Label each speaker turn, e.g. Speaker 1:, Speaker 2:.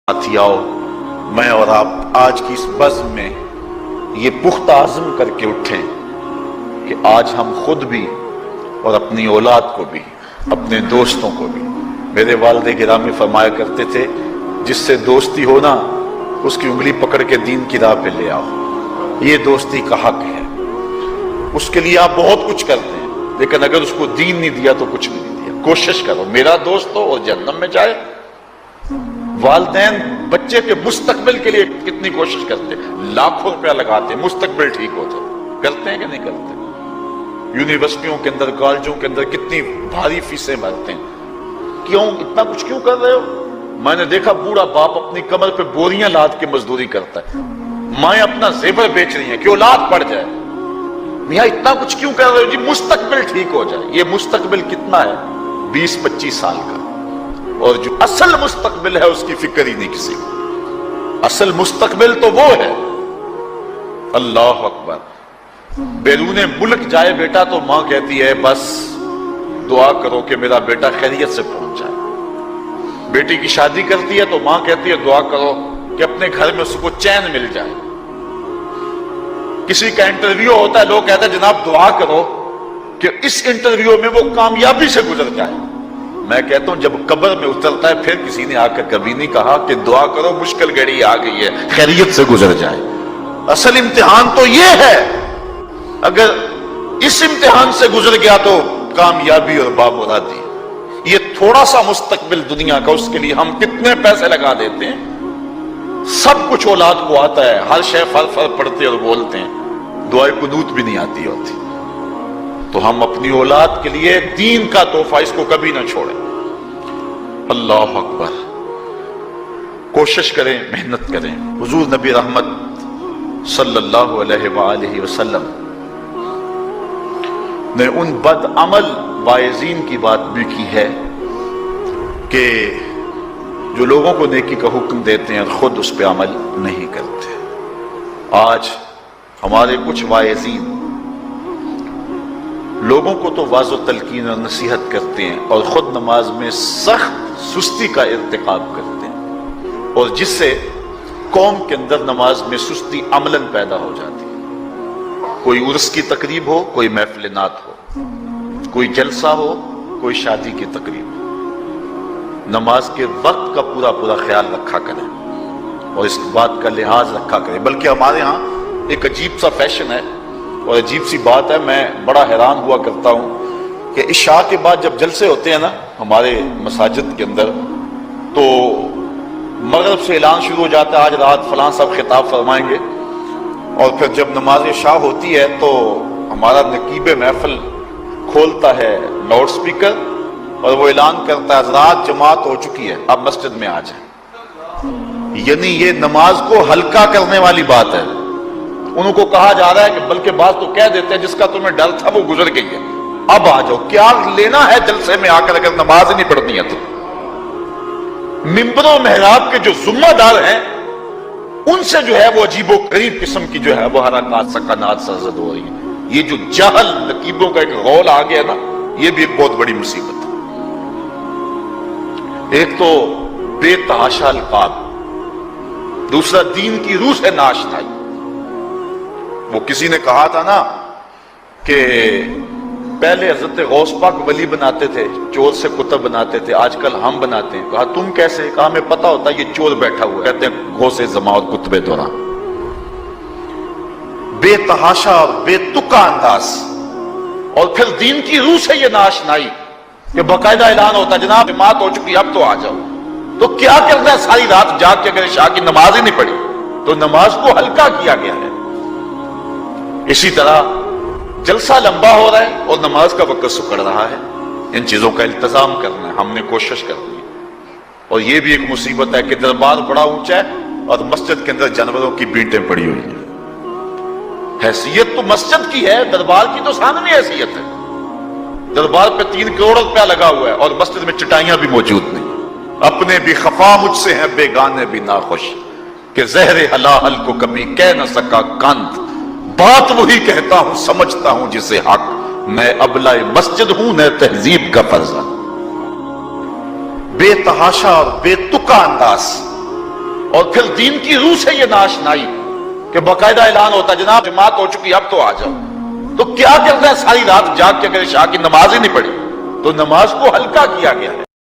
Speaker 1: ساتھیاؤ، میں اور آپ آج کی اس بزم میں یہ پختہ عزم کر کے اٹھیں کہ آج ہم خود بھی اور اپنی اولاد کو بھی، اپنے دوستوں کو بھی، میرے والد گرامی فرمایا کرتے تھے جس سے دوستی ہو نا اس کی انگلی پکڑ کے دین کی راہ پہ لے آؤ، یہ دوستی کا حق ہے۔ اس کے لیے آپ بہت کچھ کرتے ہیں لیکن اگر اس کو دین نہیں دیا تو کچھ بھی نہیں دیا۔ کوشش کرو میرا دوست ہو اور جہنم میں جائے۔ والدین بچے کے مستقبل کے لیے کتنی کوشش کرتے ہیں، لاکھوں روپیہ لگاتے ہیں مستقبل ٹھیک ہو جائے، کرتے ہیں کہ نہیں کرتے؟ یونیورسٹیوں کے اندر، کالجوں کے اندر کتنی بھاری فیسیں بھرتے ہیں، کیوں اتنا کچھ کیوں کر رہے ہو؟ میں نے دیکھا بوڑھا باپ اپنی کمر پہ بوریاں لاد کے مزدوری کرتا ہے، مائیں اپنا زیور بیچ رہی ہیں کہ اولاد پڑ جائے۔ میاں اتنا کچھ کیوں کر رہے ہو؟ جی مستقبل ٹھیک ہو جائے۔ یہ مستقبل کتنا ہے؟ 20-25 سال کا، اور جو اصل مستقبل ہے اس کی فکر ہی نہیں کسی کو۔ اصل مستقبل تو وہ ہے، اللہ اکبر، بیرون ملک جائے بیٹا تو ماں کہتی ہے بس دعا کرو کہ میرا بیٹا خیریت سے پہنچ جائے۔ بیٹی کی شادی کرتی ہے تو ماں کہتی ہے دعا کرو کہ اپنے گھر میں اس کو چین مل جائے۔ کسی کا انٹرویو ہوتا ہے، لوگ کہتے ہیں جناب دعا کرو کہ اس انٹرویو میں وہ کامیابی سے گزر جائے۔ میں کہتا ہوں جب قبر میں اترتا ہے پھر کسی نے آ کر کبھی نہیں کہا کہ دعا کرو مشکل گھڑی آ گئی ہے خیریت سے گزر جائے۔ اصل امتحان تو یہ ہے، اگر اس امتحان سے گزر گیا تو کامیابی اور بامرادی۔ یہ تھوڑا سا مستقبل دنیا کا، اس کے لیے ہم کتنے پیسے لگا دیتے ہیں۔ سب کچھ اولاد کو آتا ہے، ہر شے فر پڑھتے اور بولتے ہیں، دعائے قنوت بھی نہیں آتی ہوتی۔ تو ہم اپنی اولاد کے لیے دین کا تحفہ اس کو کبھی نہ چھوڑیں۔ اللہ اکبر، کوشش کریں، محنت کریں۔ حضور نبی رحمت صلی اللہ علیہ وآلہ وسلم نے ان بد عمل واعظین کی بات بھی کی ہے کہ جو لوگوں کو نیکی کا حکم دیتے ہیں اور خود اس پہ عمل نہیں کرتے۔ آج ہمارے کچھ واعظین لوگوں کو تو واضح و تلقین اور نصیحت کرتے ہیں اور خود نماز میں سخت سستی کا ارتکاب کرتے ہیں، اور جس سے قوم کے اندر نماز میں سستی عملاً پیدا ہو جاتی ہے۔ کوئی عرس کی تقریب ہو، کوئی محفل نعت ہو، کوئی جلسہ ہو، کوئی شادی کی تقریب ہو، نماز کے وقت کا پورا خیال رکھا کریں اور اس بات کا لحاظ رکھا کریں۔ بلکہ ہمارے ہاں ایک عجیب سا فیشن ہے اور عجیب سی بات ہے، میں بڑا حیران ہوا کرتا ہوں کہ عشاء کے بعد جب جلسے ہوتے ہیں نا ہمارے مساجد کے اندر، تو مغرب سے اعلان شروع ہو جاتا ہے آج رات فلاں صاحب خطاب فرمائیں گے، اور پھر جب نماز عشاء ہوتی ہے تو ہمارا نقیب محفل کھولتا ہے لاؤڈ سپیکر اور وہ اعلان کرتا ہے حضرات جماعت ہو چکی ہے، اب مسجد میں آ جائیں۔ یعنی یہ نماز کو ہلکا کرنے والی بات ہے۔ انہوں کو کہا جا رہا ہے کہ بلکہ بعض تو کہہ دیتے ہیں جس کا تمہیں ڈر تھا وہ گزر گئی ہے، اب آ جاؤ، کیا لینا ہے جلسے میں آ کر اگر نماز ہی نہیں پڑھنی ہے تو۔ ممبر و محراب کے جو ذمہ دار ہیں ان سے جو ہے وہ عجیب و غریب قسم کی جو ہے وہ حرکات سکنات سرزد ہو رہی ہے۔ یہ جو جہل نقیبوں کا ایک غول آ گیا نا، یہ بھی ایک بہت بڑی مصیبت ہے۔ ایک تو بے تحاشا القاب، دوسرا دین کی روح سے ناشنائی۔ وہ کسی نے کہا تھا نا کہ پہلے حضرت غوث پاک ولی بناتے تھے، چور سے کتب بناتے تھے، آج کل ہم بناتے ہیں۔ کہا تم کیسے؟ کہا ہمیں پتا ہوتا ہے یہ چور بیٹھا ہوا، کہتے ہیں غوث زمان اور کتب دوران۔ بے تحاشا اور بے تکا انداز، اور پھر دین کی روح سے یہ ناشنائی کہ باقاعدہ اعلان ہوتا ہے جناب جماعت ہو چکی اب تو آ جاؤ۔ تو کیا کرنا ہے ساری رات جاگ کے اگر عشاء کی نماز ہی نہیں پڑھی تو نماز کو ہلکا کیا گیا ہے۔ اسی طرح جلسہ لمبا ہو رہا ہے اور نماز کا وقت سکڑ رہا ہے۔ ان چیزوں کا التزام کرنا ہے، ہم نے کوشش کرنی ہے۔ اور یہ بھی ایک مصیبت ہے کہ دربار بڑا اونچا ہے اور مسجد کے اندر جانوروں کی بینٹیں پڑی ہوئی ہیں۔ حیثیت تو مسجد کی ہے، دربار کی تو ثانوی حیثیت ہے۔ دربار پہ 3 کروڑ روپیہ لگا ہوا ہے اور مسجد میں چٹائیاں بھی موجود نہیں۔ اپنے بھی خفا مجھ سے ہیں بیگانے بھی ناخوش، کہ زہر حلاحل کو کبھی کہہ نہ سکا کانت، بات وہی کہتا ہوں سمجھتا ہوں جسے حق، میں ابلہ مسجد ہوں نہ تہذیب کا فرزند۔ بے تحاشا اور بے تکا انداز اور پھر دین کی روح سے یہ ناشنائی کہ باقاعدہ اعلان ہوتا جناب جماعت ہو چکی اب تو آ جاؤ. تو کیا کرتا ہے ساری رات جاگ کے اگر عشاء کی نماز ہی نہیں پڑھی تو نماز کو ہلکا کیا گیا ہے.